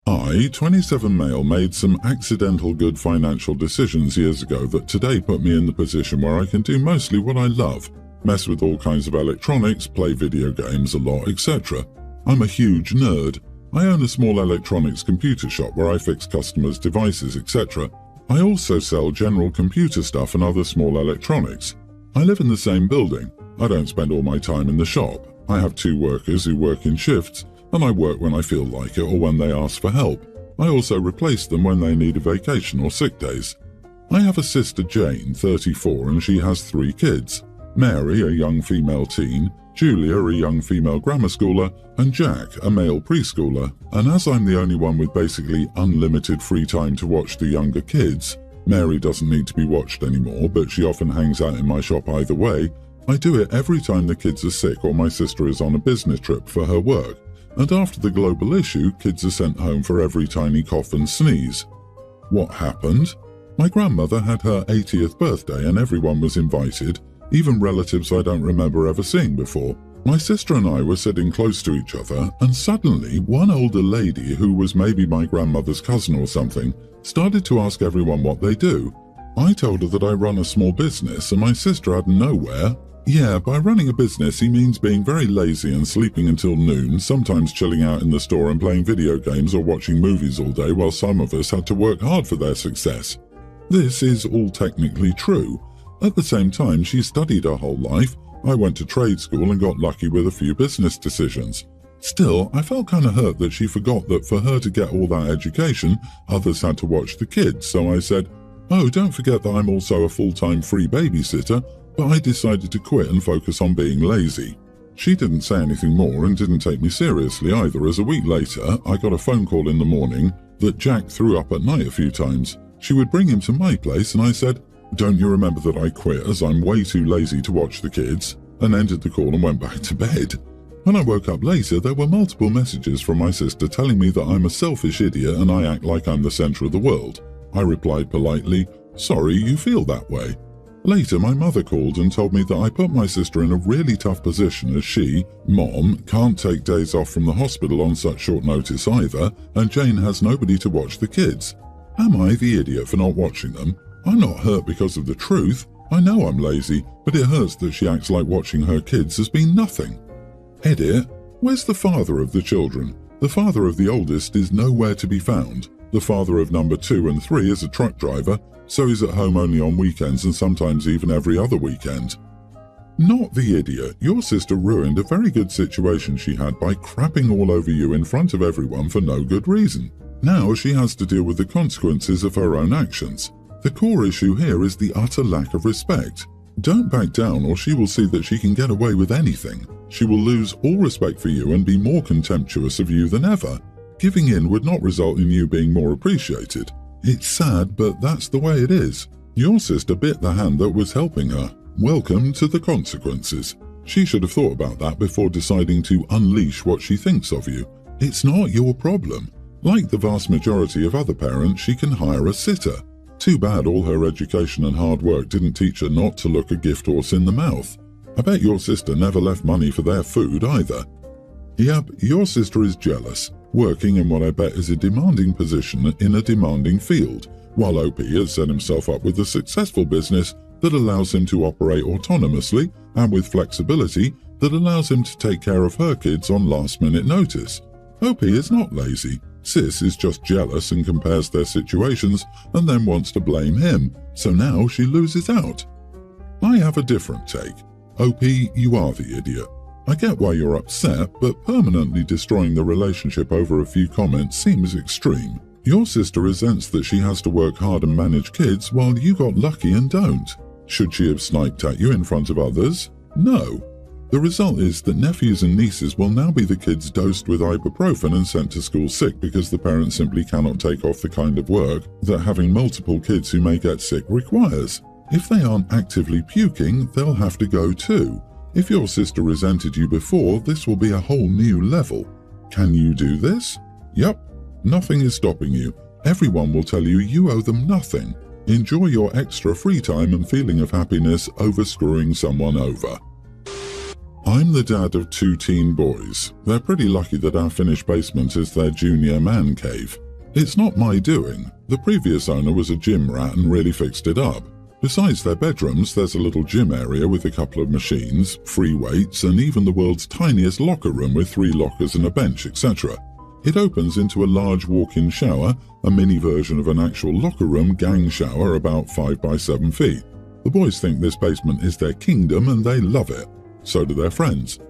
I, 27 male, made some accidental good financial decisions years ago that today put me in the position where I can do mostly what I love, mess with all kinds of electronics, play video games a lot, etc. I'm a huge nerd. I own a small electronics computer shop where I fix customers' devices, etc. I also sell general computer stuff and other small electronics. I live in the same building. I don't spend all my time in the shop. I have 2 workers who work in shifts, and I work when I feel like it or when they ask for help. I also replace them when they need a vacation or sick days. I have a sister, Jane, 34, and she has 3 kids. Mary, a young female teen, Julia, a young female grammar schooler, and Jack, a male preschooler. And as I'm the only one with basically unlimited free time to watch the younger kids, Mary doesn't need to be watched anymore, but she often hangs out in my shop either way. I do it every time the kids are sick or my sister is on a business trip for her work. And after the global issue, kids are sent home for every tiny cough and sneeze. What happened? My grandmother had her 80th birthday and everyone was invited, even relatives I don't remember ever seeing before. My sister and I were sitting close to each other, and suddenly one older lady, who was maybe my grandmother's cousin or something, started to ask everyone what they do. I told her that I run a small business, and my sister out of nowhere, "Yeah, by running a business he means being very lazy and sleeping until noon, sometimes chilling out in the store and playing video games or watching movies all day while some of us had to work hard for their success." This is all technically true. At the same time, she studied her whole life. I went to trade school and got lucky with a few business decisions. Still, I felt kind of hurt that she forgot that for her to get all that education, others had to watch the kids, so I said, "Oh, don't forget that I'm also a full-time free babysitter," but I decided to quit and focus on being lazy. She didn't say anything more and didn't take me seriously either, as a week later, I got a phone call in the morning that Jack threw up at night a few times. She would bring him to my place and I said, "Don't you remember that I quit as I'm way too lazy to watch the kids?" and ended the call and went back to bed. When I woke up later, there were multiple messages from my sister telling me that I'm a selfish idiot and I act like I'm the center of the world. I replied politely, "Sorry you feel that way." Later, my mother called and told me that I put my sister in a really tough position as she, Mom, can't take days off from the hospital on such short notice either, and Jane has nobody to watch the kids. Am I the idiot for not watching them? I'm not hurt because of the truth. I know I'm lazy, but it hurts that she acts like watching her kids has been nothing. Edit. Where's the father of the children? The father of the oldest is nowhere to be found. The father of number 2 and 3 is a truck driver, so he's at home only on weekends and sometimes even every other weekend. Not the idiot. Your sister ruined a very good situation she had by crapping all over you in front of everyone for no good reason. Now she has to deal with the consequences of her own actions. The core issue here is the utter lack of respect. Don't back down or she will see that she can get away with anything. She will lose all respect for you and be more contemptuous of you than ever. Giving in would not result in you being more appreciated. It's sad, but that's the way it is. Your sister bit the hand that was helping her. Welcome to the consequences. She should have thought about that before deciding to unleash what she thinks of you. It's not your problem. Like the vast majority of other parents, she can hire a sitter. Too bad all her education and hard work didn't teach her not to look a gift horse in the mouth. I bet your sister never left money for their food either. Yep, your sister is jealous, working in what I bet is a demanding position in a demanding field, while OP has set himself up with a successful business that allows him to operate autonomously and with flexibility that allows him to take care of her kids on last-minute notice. OP is not lazy. Sis is just jealous and compares their situations and then wants to blame him, so now she loses out. I have a different take. OP, you are the idiot. I get why you're upset, but permanently destroying the relationship over a few comments seems extreme. Your sister resents that she has to work hard and manage kids while you got lucky and don't. Should she have sniped at you in front of others? No. The result is that nephews and nieces will now be the kids dosed with ibuprofen and sent to school sick because the parents simply cannot take off the kind of work that having multiple kids who may get sick requires. If they aren't actively puking, they'll have to go too. If your sister resented you before, this will be a whole new level. Can you do this? Yep. Nothing is stopping you. Everyone will tell you you owe them nothing. Enjoy your extra free time and feeling of happiness over screwing someone over. I'm the dad of 2 teen boys. They're pretty lucky that our finished basement is their junior man cave. It's not my doing. The previous owner was a gym rat and really fixed it up. Besides their bedrooms, there's a little gym area with a couple of machines, free weights, and even the world's tiniest locker room with 3 lockers and a bench, etc. It opens into a large walk-in shower, a mini version of an actual locker room gang shower about 5 by 7 feet. The boys think this basement is their kingdom and they love it. So do their friends.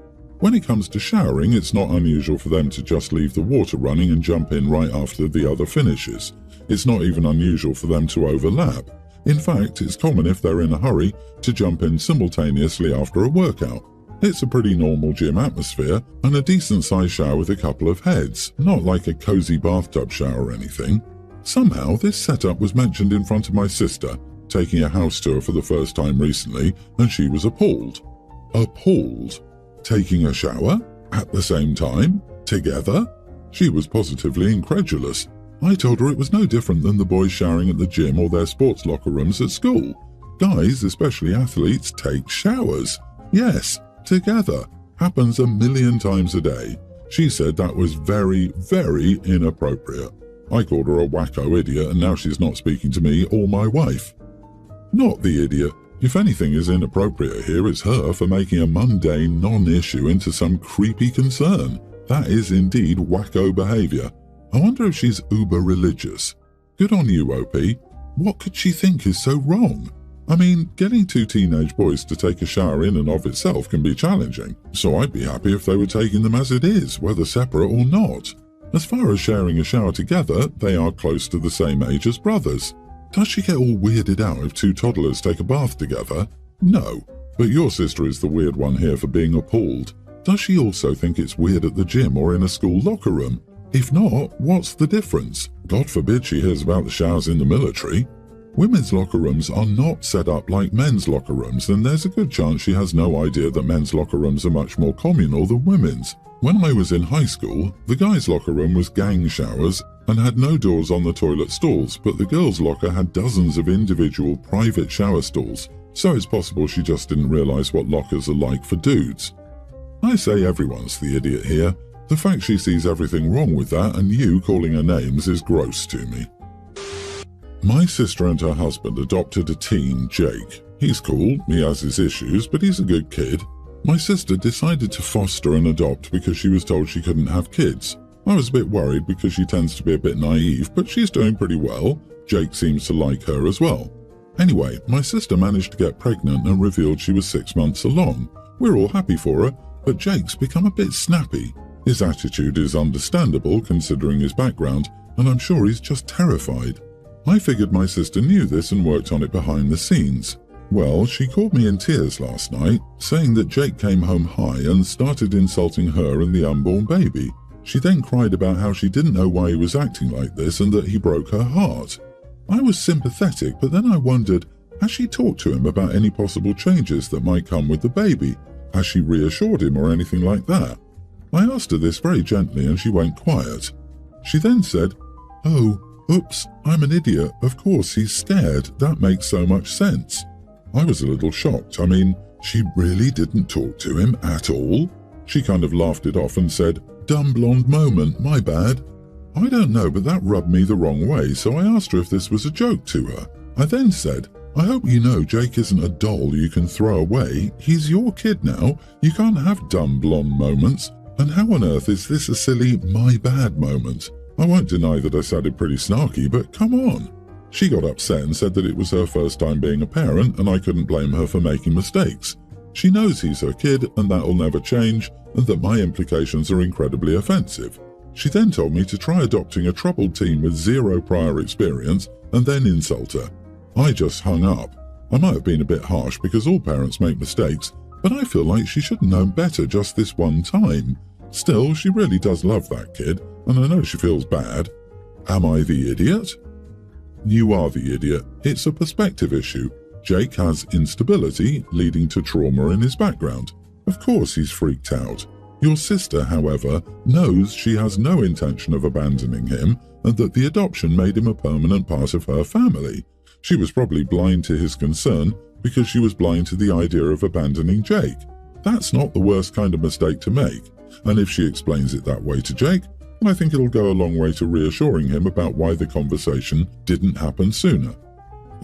When it comes to showering, it's not unusual for them to just leave the water running and jump in right after the other finishes. It's not even unusual for them to overlap. In fact, it's common if they're in a hurry to jump in simultaneously after a workout. It's a pretty normal gym atmosphere and a decent-sized shower with a couple of heads, not like a cozy bathtub shower or anything. Somehow, this setup was mentioned in front of my sister, taking a house tour for the first time recently, and she was appalled. Appalled? Taking a shower? At the same time? Together? She was positively incredulous. I told her it was no different than the boys showering at the gym or their sports locker rooms at school. Guys, especially athletes, take showers. Yes, together. Happens a million times a day. She said that was very, very inappropriate. I called her a wacko idiot and now she's not speaking to me or my wife. Not the idiot. If anything is inappropriate here, it's her for making a mundane non-issue into some creepy concern. That is indeed wacko behaviour. I wonder if she's uber religious. Good on you, OP. What could she think is so wrong? I mean, getting 2 teenage boys to take a shower in and of itself can be challenging, so I'd be happy if they were taking them as it is, whether separate or not. As far as sharing a shower together, they are close to the same age as brothers. Does she get all weirded out if 2 toddlers take a bath together? No, but your sister is the weird one here for being appalled. Does she also think it's weird at the gym or in a school locker room? If not, what's the difference? God forbid she hears about the showers in the military. Women's locker rooms are not set up like men's locker rooms, and there's a good chance she has no idea that men's locker rooms are much more communal than women's. When I was in high school, the guys' locker room was gang showers and had no doors on the toilet stalls, but the girls' locker had dozens of individual private shower stalls, so it's possible she just didn't realize what lockers are like for dudes. I say everyone's the idiot here. The fact she sees everything wrong with that and you calling her names is gross to me. My sister and her husband adopted a teen, Jake. He's cool, he has his issues, but he's a good kid. My sister decided to foster and adopt because she was told she couldn't have kids. I was a bit worried because she tends to be a bit naive, but she's doing pretty well. Jake seems to like her as well. Anyway, my sister managed to get pregnant and revealed she was 6 months along. We're all happy for her, but Jake's become a bit snappy. His attitude is understandable considering his background, and I'm sure he's just terrified. I figured my sister knew this and worked on it behind the scenes. Well, she called me in tears last night, saying that Jake came home high and started insulting her and the unborn baby. She then cried about how she didn't know why he was acting like this and that he broke her heart. I was sympathetic, but then I wondered, has she talked to him about any possible changes that might come with the baby? Has she reassured him or anything like that? I asked her this very gently and she went quiet. She then said, "Oh, oops, I'm an idiot. Of course he's scared. That makes so much sense." I was a little shocked. I mean, she really didn't talk to him at all? She kind of laughed it off and said, "Dumb blonde moment, my bad." I don't know, but that rubbed me the wrong way, so I asked her if this was a joke to her. I then said, "I hope you know Jake isn't a doll you can throw away. He's your kid now. You can't have dumb blonde moments. And how on earth is this a silly my bad moment?" I won't deny that I sounded pretty snarky, but come on. She got upset and said that it was her first time being a parent and I couldn't blame her for making mistakes. She knows he's her kid and that'll never change, and that my implications are incredibly offensive. She then told me to try adopting a troubled teen with 0 prior experience and then insult her. I just hung up. I might have been a bit harsh because all parents make mistakes, but I feel like she should have known better just this one time. Still, she really does love that kid, and I know she feels bad. Am I the idiot? You are the idiot. It's a perspective issue. Jake has instability, leading to trauma in his background. Of course he's freaked out. Your sister, however, knows she has no intention of abandoning him and that the adoption made him a permanent part of her family. She was probably blind to his concern because she was blind to the idea of abandoning Jake. That's not the worst kind of mistake to make, and if she explains it that way to Jake, I think it'll go a long way to reassuring him about why the conversation didn't happen sooner.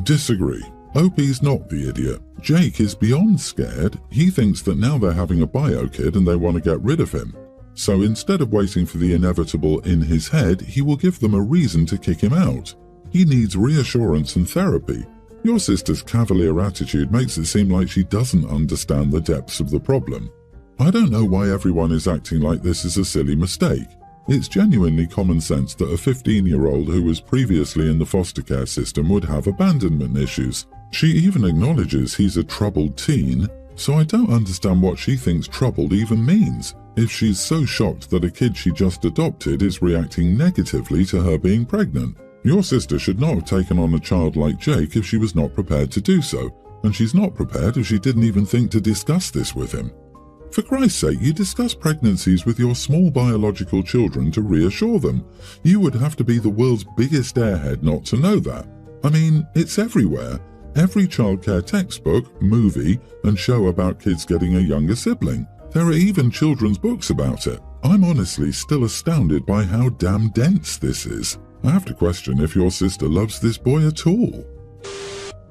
Disagree. Opie's not the idiot. Jake is beyond scared. He thinks that now they're having a bio kid and they want to get rid of him. So instead of waiting for the inevitable in his head, he will give them a reason to kick him out. He needs reassurance and therapy. Your sister's cavalier attitude makes it seem like she doesn't understand the depths of the problem. I don't know why everyone is acting like this is a silly mistake. It's genuinely common sense that a 15-year-old who was previously in the foster care system would have abandonment issues. She even acknowledges he's a troubled teen, so I don't understand what she thinks troubled even means, if she's so shocked that a kid she just adopted is reacting negatively to her being pregnant. Your sister should not have taken on a child like Jake if she was not prepared to do so, and she's not prepared if she didn't even think to discuss this with him. For Christ's sake, you discuss pregnancies with your small biological children to reassure them. You would have to be the world's biggest airhead not to know that. I mean, it's everywhere. Every childcare textbook, movie, and show about kids getting a younger sibling. There are even children's books about it. I'm honestly still astounded by how damn dense this is. I have to question if your sister loves this boy at all.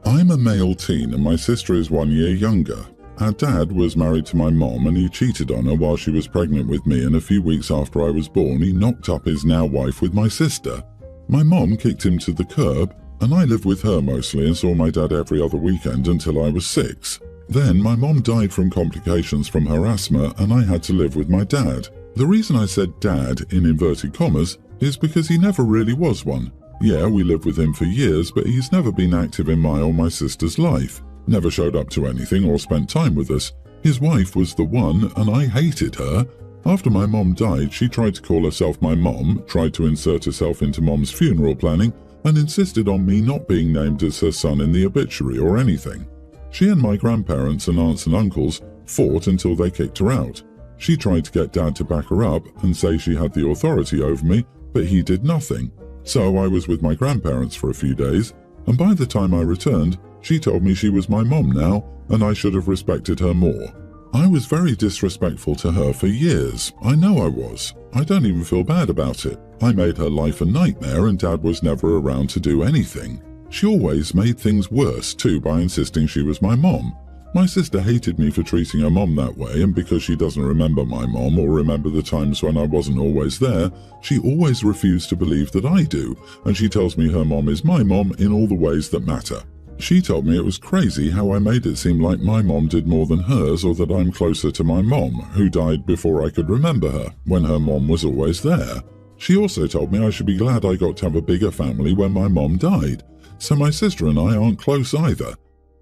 I'm a male teen and my sister is 1 year younger. Our dad was married to my mom and he cheated on her while she was pregnant with me, and a few weeks after I was born he knocked up his now wife with my sister. My mom kicked him to the curb and I lived with her mostly and saw my dad every other weekend until I was 6. Then my mom died from complications from her asthma and I had to live with my dad. The reason I said dad in inverted commas is because he never really was one. Yeah, we lived with him for years, but he's never been active in my or my sister's life. Never showed up to anything or spent time with us. His wife was the one and I hated her. After my mom died, she tried to call herself my mom, tried to insert herself into mom's funeral planning, and insisted on me not being named as her son in the obituary or anything. She and my grandparents and aunts and uncles fought until they kicked her out. She tried to get Dad to back her up and say she had the authority over me, but he did nothing. So I was with my grandparents for a few days, and by the time I returned, she told me she was my mom now, and I should have respected her more. I was very disrespectful to her for years. I know I was. I don't even feel bad about it. I made her life a nightmare and Dad was never around to do anything. She always made things worse too by insisting she was my mom. My sister hated me for treating her mom that way, and because she doesn't remember my mom or remember the times when I wasn't always there, she always refused to believe that I do, and she tells me her mom is my mom in all the ways that matter. She told me it was crazy how I made it seem like my mom did more than hers, or that I'm closer to my mom, who died before I could remember her, when her mom was always there. She also told me I should be glad I got to have a bigger family when my mom died, so my sister and I aren't close either.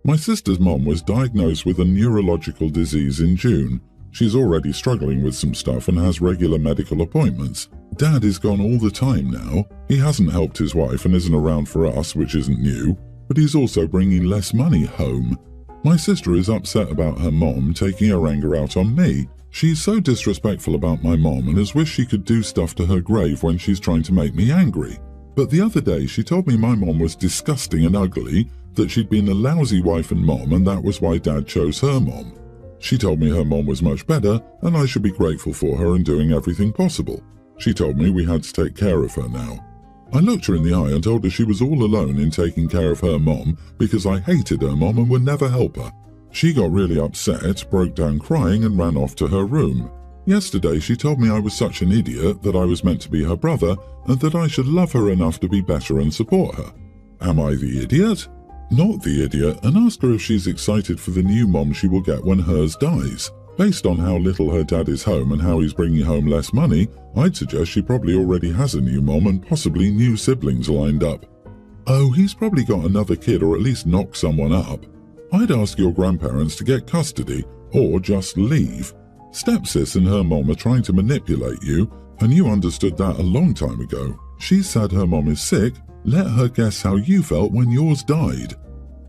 My sister's mom was diagnosed with a neurological disease in June. She's already struggling with some stuff and has regular medical appointments. Dad is gone all the time now. He hasn't helped his wife and isn't around for us, which isn't new, but he's also bringing less money home. My sister is upset about her mom taking her anger out on me. She's so disrespectful about my mom and has wished she could do stuff to her grave when she's trying to make me angry. But the other day she told me my mom was disgusting and ugly, that she'd been a lousy wife and mom and that was why Dad chose her mom. She told me her mom was much better and I should be grateful for her and doing everything possible. She told me we had to take care of her now. I looked her in the eye and told her she was all alone in taking care of her mom because I hated her mom and would never help her. She got really upset, broke down crying and ran off to her room. Yesterday she told me I was such an idiot, that I was meant to be her brother and that I should love her enough to be better and support her. Am I the idiot? Not the idiot, and ask her if she's excited for the new mom she will get when hers dies. Based on how little her dad is home and how he's bringing home less money, I'd suggest she probably already has a new mom and possibly new siblings lined up. Oh, he's probably got another kid or at least knocked someone up. I'd ask your grandparents to get custody or just leave. Stepsis and her mom are trying to manipulate you, and you understood that a long time ago. She said her mom is sick. Let her guess how you felt when yours died.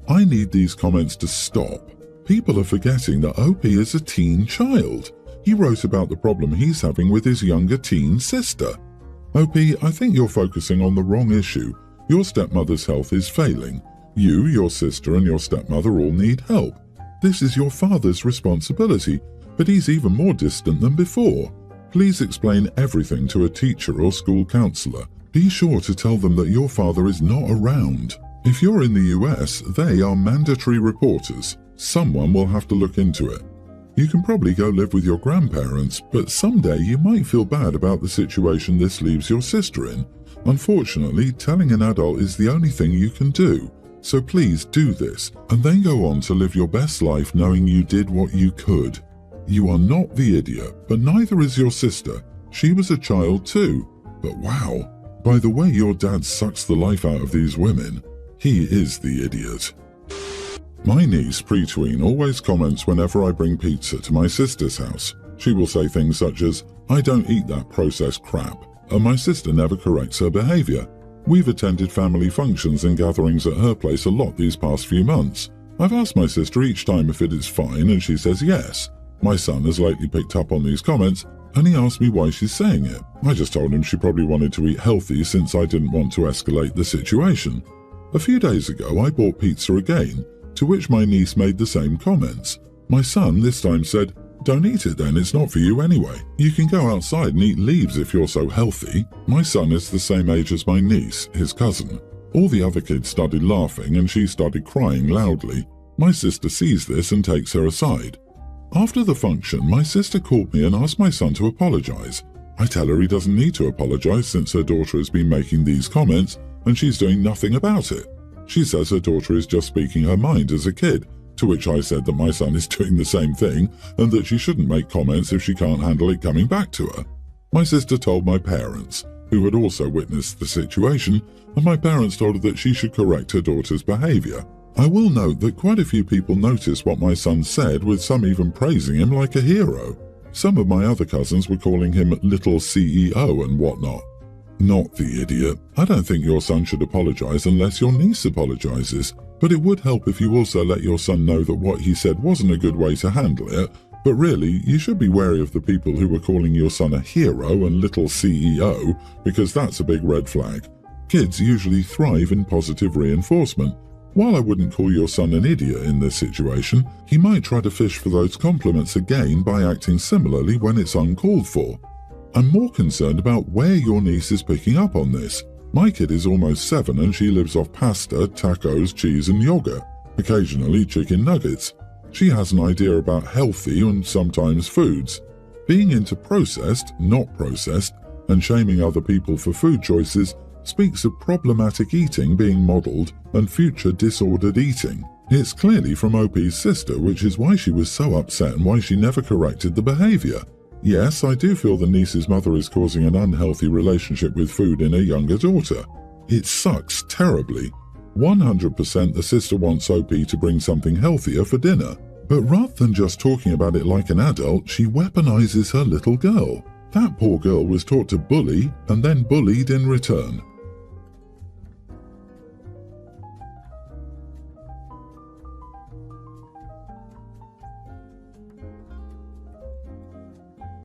I need these comments to stop. People are forgetting that OP is a teen child. He wrote about the problem he's having with his younger teen sister. OP, I think you're focusing on the wrong issue. Your stepmother's health is failing. You, your sister, and your stepmother all need help. This is your father's responsibility. but he's even more distant than before. Please explain everything to a teacher or school counselor. Be sure to tell them that your father is not around. If you're in the US, they are mandatory reporters. Someone will have to look into it. You can probably go live with your grandparents, but someday you might feel bad about the situation this leaves your sister in. Unfortunately, telling an adult is the only thing you can do. So please do this, and then go on to live your best life knowing you did what you could. You are not the idiot, but neither is your sister. She was a child too. But wow, by the way your dad sucks the life out of these women, he is the idiot. My niece, pre-tween, always comments whenever I bring pizza to my sister's house. She will say things such as, "I don't eat that processed crap," and my sister never corrects her behavior. We've attended family functions and gatherings at her place a lot these past few months. I've asked my sister each time if it is fine, and she says yes. My son has lately picked up on these comments, and he asked me why she's saying it. I just told him she probably wanted to eat healthy since I didn't want to escalate the situation. A few days ago, I bought pizza again, to which my niece made the same comments. My son this time said, "Don't eat it then, it's not for you anyway. You can go outside and eat leaves if you're so healthy." My son is the same age as my niece, his cousin. All the other kids started laughing and she started crying loudly. My sister sees this and takes her aside. After the function, my sister called me and asked my son to apologize. I tell her he doesn't need to apologize since her daughter has been making these comments and she's doing nothing about it. She says her daughter is just speaking her mind as a kid, to which I said that my son is doing the same thing and that she shouldn't make comments if she can't handle it coming back to her. My sister told my parents, who had also witnessed the situation, and my parents told her that she should correct her daughter's behavior. I will note that quite a few people noticed what my son said, with some even praising him like a hero. Some of my other cousins were calling him little CEO and whatnot. Not the idiot. I don't think your son should apologize unless your niece apologizes, but it would help if you also let your son know that what he said wasn't a good way to handle it. But really, you should be wary of the people who were calling your son a hero and little CEO, because that's a big red flag. Kids usually thrive in positive reinforcement. While I wouldn't call your son an idiot in this situation, he might try to fish for those compliments again by acting similarly when it's uncalled for. I'm more concerned about where your niece is picking up on this. My kid is almost 7 and she lives off pasta, tacos, cheese and yogurt, occasionally chicken nuggets. She has an idea about healthy and sometimes foods. Being into processed, not processed, and shaming other people for food choices speaks of problematic eating being modeled and future disordered eating. It's clearly from OP's sister, which is why she was so upset and why she never corrected the behavior. Yes, I do feel the niece's mother is causing an unhealthy relationship with food in her younger daughter. It sucks terribly. 100% the sister wants OP to bring something healthier for dinner. But rather than just talking about it like an adult, she weaponizes her little girl. That poor girl was taught to bully and then bullied in return.